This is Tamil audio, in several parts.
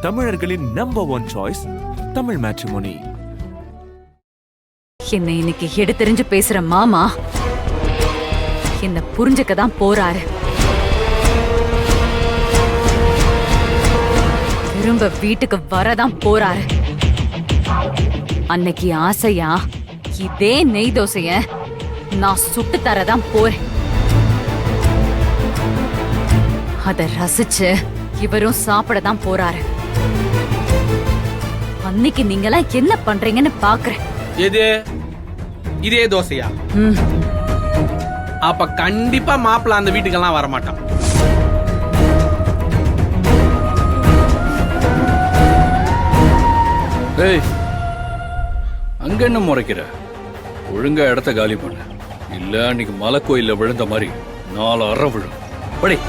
தமிழர்களின் நம்பர் 1 சாய்ஸ் தமிழ் மேட்ரிமோனி. என்னை இன்னைக்கு எடுத்தெறிஞ்சு பேசுற மாமா என்ன புரிஞ்சுக்க தான் போறாரு. திரும்ப வீட்டுக்கு வரதான் போறாரு. அன்னைக்கு ஆசையா இதே நெய் தோசைய நான் சுட்டு தரதான் போறேன். அத ரசிச்சு இவரும் சாப்பிடதான் போறாரு. அன்னைக்கு நீங்களாம் என்ன பண்றீங்கன்னு பாக்குறேன். எது இதே தோசையா? அப்ப கண்டிப்பா மாப்பிள்ள அந்த வீட்டுக்கெல்லாம் வரமாட்டான். ஏய், அங்க என்ன முறைக்கிற? ஒழுங்கா இடத்த காலி பண்ண, இல்ல அன்னைக்கு மலை கோயில்ல விழுந்த மாதிரி 4 அறை விழும். படி.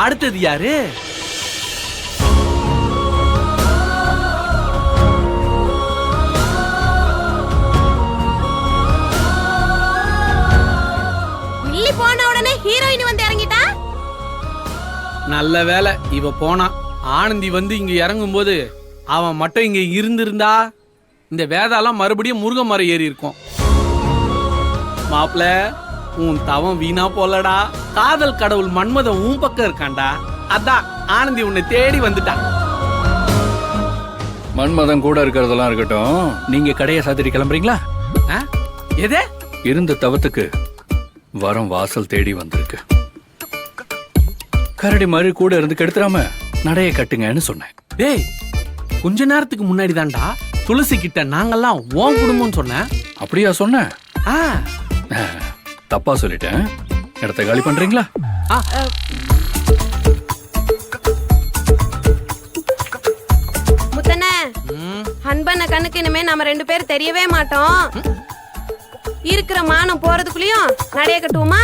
அடுத்தது யாரு? மில்லி போன உடனே ஹீரோயின் வந்து இறங்கிட்டா. நல்ல வேலை இவ போனா. ஆனந்தி வந்து இங்க இறங்கும் போது அவன் மட்டும் இங்க இருந்திருந்தா இந்த வேதாலாம் மறுபடியும் முருக மரம் ஏறி இருக்கும். மாப்பிள, உன் தவம் வீணா போலடா. காதல் கடவுள் மன்மதன் உன் பக்கம் இருக்காண்டா. அதான் ஆனந்தி உன்னை தேடி வந்துட்டா. மன்மதன் கூட இருக்கிறதெல்லாம் இருக்கட்டும், நீங்க கடையை சாத்திரி கிளம்புறீங்களா? எதே இருந்த தவத்துக்கு வரம் வாசல் தேடி வந்திருக்கு. கரடி மாதிரி கூட இருந்து கெடுத்துறாம நடைய கட்டுங்கன்னு சொன்னேன். டேய், கொஞ்ச நேரத்துக்கு முன்னாடி தான்டா துளசி கிட்ட நாங்கெல்லாம் உன் குடும்பம்னு சொன்னேன். அப்படியா சொன்ன? தப்பா சொல்லிட்டேன். இடத்த காலி பண்றீங்களா? முத்தண்ணே, அன்பண்ண கண்ணுக்கு இனிமே நம்ம 2 பேரும் தெரியவே மாட்டோம். இருக்கிற மானம் போறதுக்குள்ளயும் நடைய கட்டுவோமா?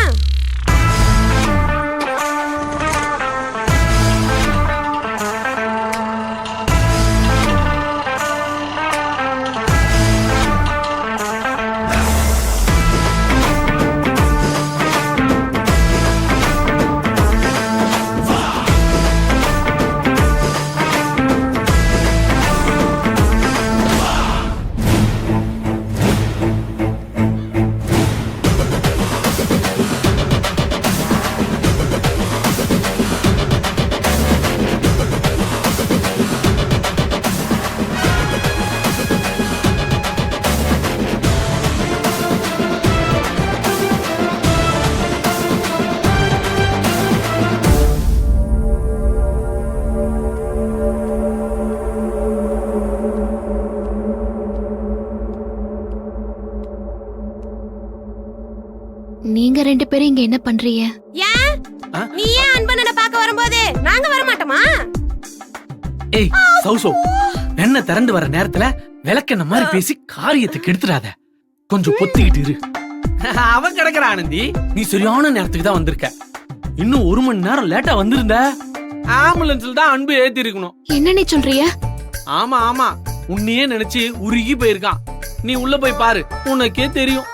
நீங்க 2 பேரும் இங்க என்ன பண்றீங்க? ஏன் நீ ஏன் அன்பண்ணனை பார்க்க வரும்போது நாங்க வர மாட்டோமா? ஏய் சௌசோ, என்ன திறந்து வர நேரத்துல விளக்கெண்ண மாதிரி பேசி காரியத்தை கெடுத்துடாத. கொஞ்சம் பொத்திக்கிட்டு இரு. அவன் கிடக்குற ஆனந்தி, நீ சரியான நேரத்துக்கு தான் வந்திருக்க. இன்னும் 1 மணி நேரம் லேட்டா வந்திருந்த ஆம்புலன்ஸ்ல தான் அன்பு ஏத்தி இருக்கணும். என்ன நீ சொல்றிய? ஆமா ஆமா, உன்னையே நினைச்சு உருகி போயிருக்கான். நீ உள்ள போய் பாரு, உனக்கே தெரியும்.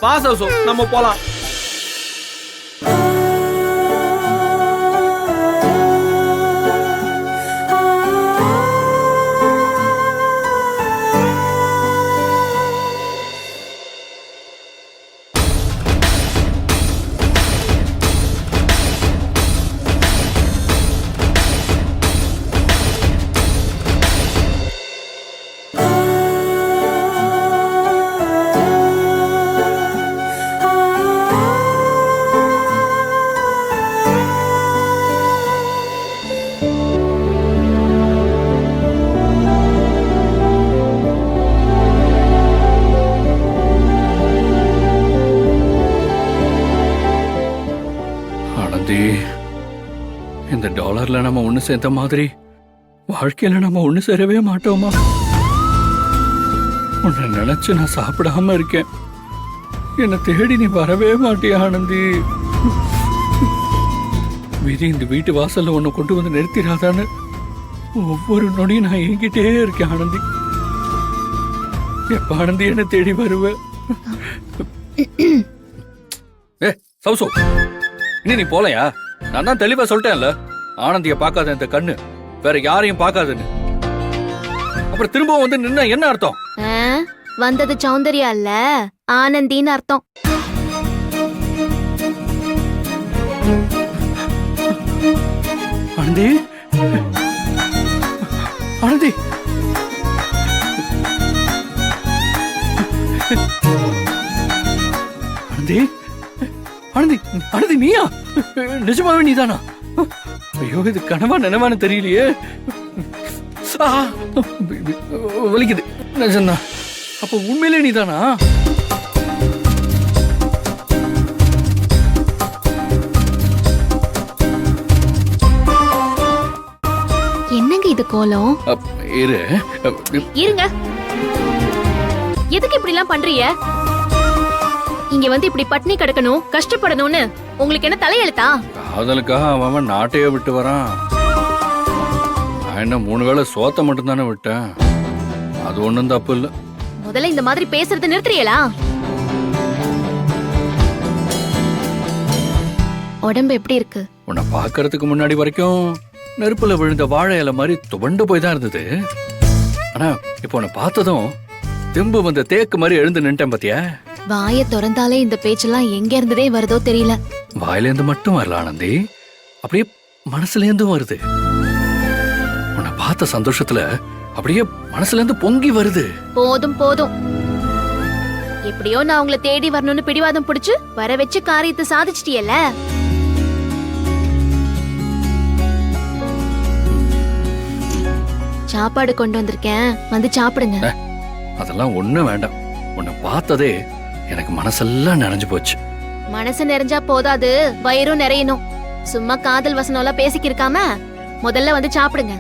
வா சௌசோ, நம்ம போலாம். வரலாறுல நம்ம ஒண்ணு சேர்ந்த மாதிரி வாழ்க்கையில நம்ம ஒண்ணு சேரவே மாட்டோமா? உன்னை நினைச்சு நான் சாப்பிடாம இருக்கேன். என்னை தேடி நீ வரவே மாட்டியா ஆனந்தி? விதி இந்த வீட்டு வாசல்ல உன்னை கொண்டு வந்து நிறுத்திடாதான்னு ஒவ்வொரு நொடியும் நான் என்கிட்டே இருக்கேன் ஆனந்தி. எப்ப ஆனந்தி என்ன தேடி வருவ? ஏ சௌசோ, இனி நீ போலையா? நான் தான் தெளிவா சொல்லிட்டேன்ல, ஆனந்திய பார்க்காத இந்த கண்ணு வேற யாரையும் பார்க்காதுன்னு. அப்புறம் திரும்பவும் வந்து நின்னா என்ன அர்த்தம்? வந்தது சௌந்தர்யா இல்ல, ஆனந்தின்னு அர்த்தம். ஆனந்தி, ஆனந்தி, ஆனந்தி, ஆனந்தி, ஆனந்தி நீயா? நிஜமாவே நீதானா? ஐயோ, இது கனவா நினைவான்னு தெரியலையே. ஆ, வலிக்குது. நிஜம்தான். அப்ப உண்மையிலே நீதானா? என்னங்க இது கோலம்? இரு. இருங்க, எதுக்கு இப்படி எல்லாம் பண்றீங்க? இங்க வந்து இப்படி பட்னி கிடக்கணும், கஷ்டப்படணும்னு உங்களுக்கு என்ன தலையெழுத்தா? காதலுக்காக அவன் நாட்டையே விட்டு வரான். நான் என்ன 3 வேளை சோத்த மட்டும் தானே விட்டேன். அது ஒண்ணும் தப்பு இல்ல. முதல்ல இந்த மாதிரி பேசுறத நிறுத்துறீங்களா? உடம்பு எப்படி இருக்கு? உன்னை பாக்குறதுக்கு முன்னாடி வரைக்கும் நெருப்புல விழுந்த வாழை இலை மாதிரி துவண்டு போய் தான் இருந்தது. ஆனா இப்போ உன்னை பார்த்ததும் தெம்பு வந்த தேக்கு மாதிரி எழுந்து நின்ட்டேன் பாத்தியா? வாய திறந்தாலே இந்த பேச்செல்லாம் எங்க இருந்ததே வருதோ தெரியல. வாயிலேருந்து மட்டும் வரல ஆனந்தி, அப்படியே மனசுல இருந்தும் வருது. உன்னை பார்த்த சந்தோஷத்துல அப்படியே மனசுல இருந்து பொங்கி வருது. போதும் போதும், எப்படியோ நான் உங்களை தேடி வரணும்னு பிடிவாதம் பிடிச்சு வர வச்சு காரியத்தை சாதிச்சிட்டியல்ல. சாப்பாடு கொண்டு வந்திருக்கேன், வந்து சாப்பிடுங்க. அதெல்லாம் ஒண்ணும் வேண்டாம். உன்னை பார்த்ததே எனக்கு மனசெல்லாம் நிறைஞ்சு போச்சு. மனசு நிறைஞ்சா போதாது, வயிறும் நிறையணும். சும்மா காதல் வசனம் எல்லாம் பேசிக்கிருக்காம முதல்ல வந்து சாப்பிடுங்க,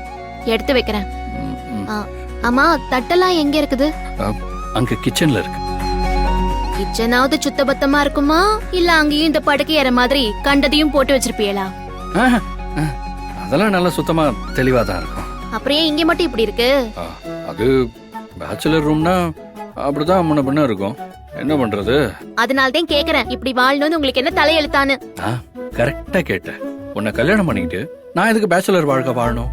எடுத்து வைக்கிறேன். ம், ம். அம்மா, தட்டெல்லாம் எங்க இருக்குது? அங்க கிச்சன்ல இருக்கு. கிச்சனாவது சுத்தபத்தமா இருக்குமா, இல்ல அங்கேயும் இந்த படுக்கை ஏற மாதிரி கண்டதையும் போட்டு வச்சிருப்பீங்களா? ஆஹ், ஆஹ். அதெல்லாம் நல்லா சுத்தமா தெளிவா தான் இருக்கும். அப்புறம் ஏன் இங்க மட்டும் இப்படி இருக்கு? அது பேச்சுலர் ரூம்னா அப்படிதான் முன்ன பின்ன இருக்கும். என்ன பண்றது? அதனால தான் கேக்குறேன், இப்படி வாழணும்னு உங்களுக்கு என்ன தலையெழுத்தான்னு. கரெக்டா கேட்ட. உன்னை கல்யாணம் பண்ணிக்கிட்டு நான் எதுக்கு பேச்சுலர் வாழ்க்கை வாழணும்?